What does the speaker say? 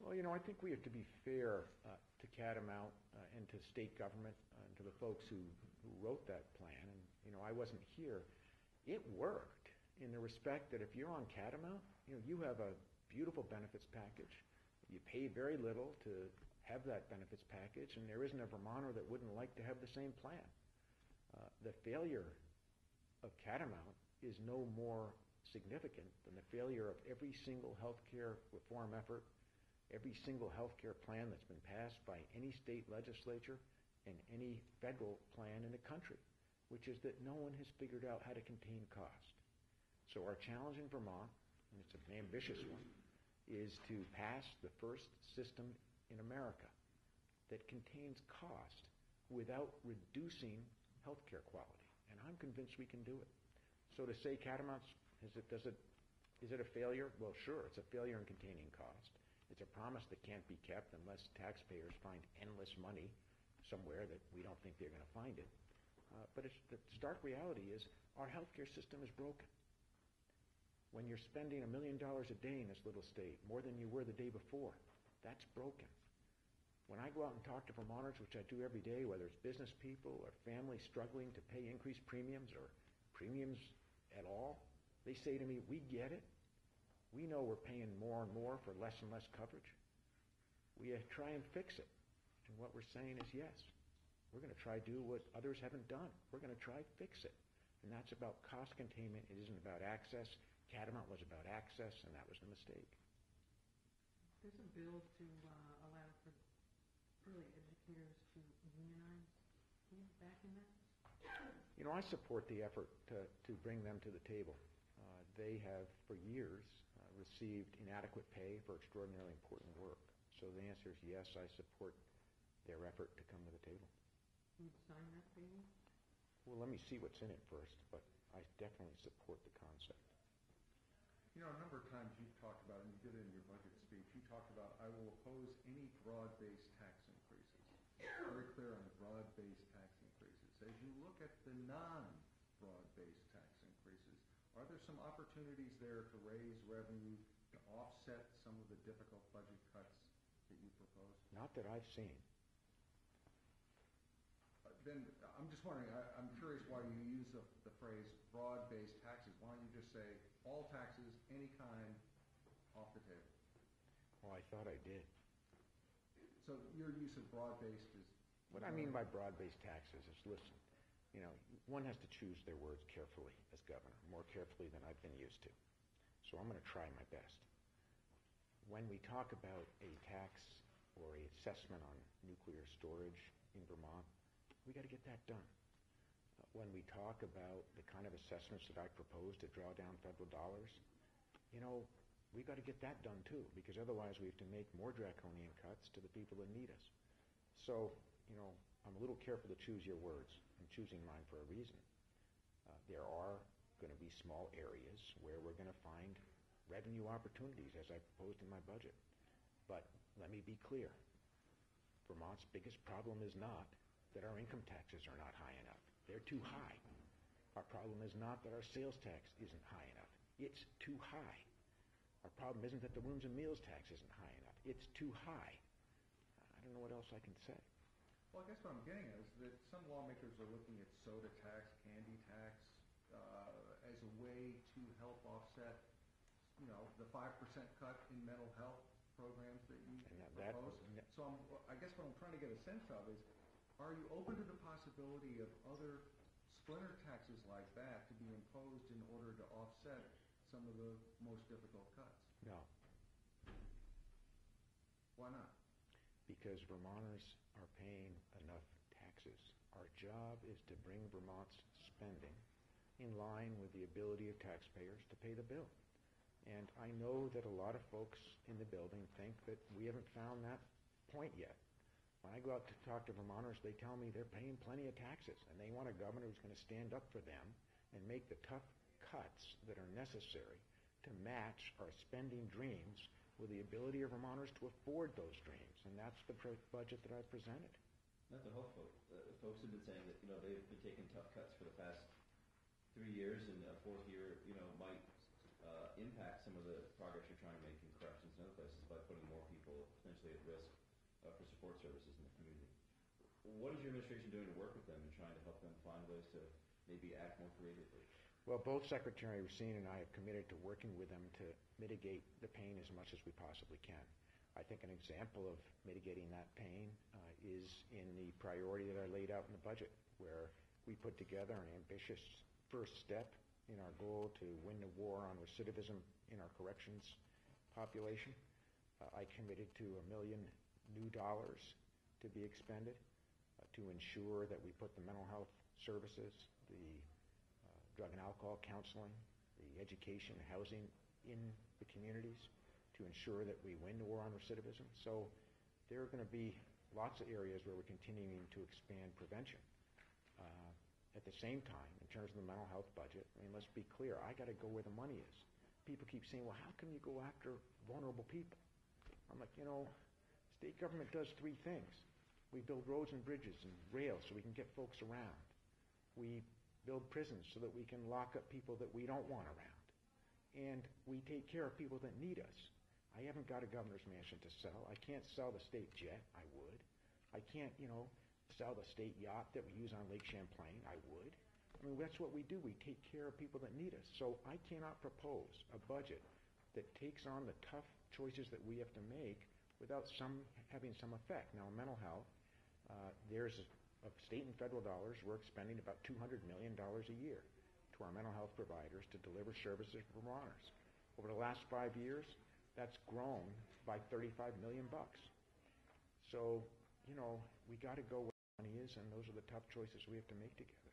Well, I think we have to be fair to Catamount and to state government and to the folks who wrote that plan. And, I wasn't here. It worked in the respect that if you're on Catamount, you have a beautiful benefits package. You pay very little to have that benefits package, and there isn't a Vermonter that wouldn't like to have the same plan. The failure of Catamount is no more significant than the failure of every single healthcare reform effort, every single healthcare plan that's been passed by any state legislature and any federal plan in the country, which is that no one has figured out how to contain cost. So our challenge in Vermont, and it's an ambitious one, is to pass the first system in America that contains cost without reducing healthcare quality. And I'm convinced we can do it. So to say Catamount's, is it a failure? Well, sure, it's a failure in containing cost. It's a promise that can't be kept unless taxpayers find endless money somewhere that we don't think they're going to find it. But the stark reality is our healthcare system is broken. When you're spending $1 million a day in this little state, more than you were the day before, that's broken. When I go out and talk to Vermonters, which I do every day, whether it's business people or families struggling to pay increased premiums or premiums at all, they say to me, we get it. We know we're paying more and more for less and less coverage. We try and fix it. And what we're saying is yes. We're going to try to do what others haven't done. We're going to try to fix it. And that's about cost containment. It isn't about access. Catamount was about access, and that was the mistake. There's a bill to allow for early educators to unionize. Can you back in that? I support the effort to bring them to the table. They have, for years, received inadequate pay for extraordinarily important work. So the answer is yes, I support their effort to come to the table. Can you sign that bill? Well, let me see what's in it first, but I definitely support the concept. A number of times you've talked about, and you did it in your budget speech, you talked about, I will oppose any broad-based tax increases. Very clear on the broad-based tax increases. As you look at the non-broad-based tax increases, are there some opportunities there to raise revenue to offset some of the difficult budget cuts that you propose? Not that I've seen. Then I'm just wondering, I'm curious why you use the phrase broad-based taxes. Why don't you just say all taxes, any kind, off the table? Well, I thought I did. So your use of broad-based is... What I mean by broad-based taxes is, listen, one has to choose their words carefully as governor, more carefully than I've been used to. So I'm going to try my best. When we talk about a tax or an assessment on nuclear storage in Vermont, we got to get that done. When we talk about the kind of assessments that I propose to draw down federal dollars, we got to get that done too, because otherwise we have to make more draconian cuts to the people that need us. So, I'm a little careful to choose your words. I'm choosing mine for a reason. There are going to be small areas where we're going to find revenue opportunities, as I proposed in my budget. But let me be clear. Vermont's biggest problem is not that our income taxes are not high enough. They're too high. Our problem is not that our sales tax isn't high enough. It's too high. Our problem isn't that the rooms and meals tax isn't high enough. It's too high. I don't know what else I can say. Well, I guess what I'm getting at is that some lawmakers are looking at soda tax, candy tax, as a way to help offset, the 5% cut in mental health programs that you propose. So I guess what I'm trying to get a sense of is, are you open to the possibility of other splinter taxes like that to be imposed in order to offset some of the most difficult cuts? No. Why not? Because Vermonters are paying enough taxes. Our job is to bring Vermont's spending in line with the ability of taxpayers to pay the bill. And I know that a lot of folks in the building think that we haven't found that point yet. When I go out to talk to Vermonters, they tell me they're paying plenty of taxes, and they want a governor who's going to stand up for them and make the tough cuts that are necessary to match our spending dreams with the ability of Vermonters to afford those dreams. And that's the budget that I presented. Not to hope folks have been saying that they've been taking tough cuts for the past 3 years, and a fourth year might impact some of the progress you're trying to make in corrections and other places by putting more people potentially at risk for support services in the community. What is your administration doing to work with them and trying to help them find ways to maybe act more creatively? Well, both Secretary Racine and I have committed to working with them to mitigate the pain as much as we possibly can. I think an example of mitigating that pain is in the priority that I laid out in the budget, where we put together an ambitious first step in our goal to win the war on recidivism in our corrections population. I committed to $1 million new dollars to be expended to ensure that we put the mental health services, the drug and alcohol counseling, the education, housing in the communities to ensure that we win the war on recidivism. So there are going to be lots of areas where we're continuing to expand prevention. At the same time, in terms of the mental health budget, I mean, let's be clear, I got to go where the money is. People keep saying, well, how can you go after vulnerable people? I'm like, state government does three things. We build roads and bridges and rails so we can get folks around. We build prisons so that we can lock up people that we don't want around. And we take care of people that need us. I haven't got a governor's mansion to sell. I can't sell the state jet. I would. I can't, sell the state yacht that we use on Lake Champlain. I would. I mean, that's what we do. We take care of people that need us. So I cannot propose a budget that takes on the tough choices that we have to make without having some effect. Now, in mental health, there's of state and federal dollars, we're expending about $200 million a year to our mental health providers to deliver services for Vermonters. Over the last 5 years, that's grown by $35 million. So, we got to go where the money is, and those are the tough choices we have to make together.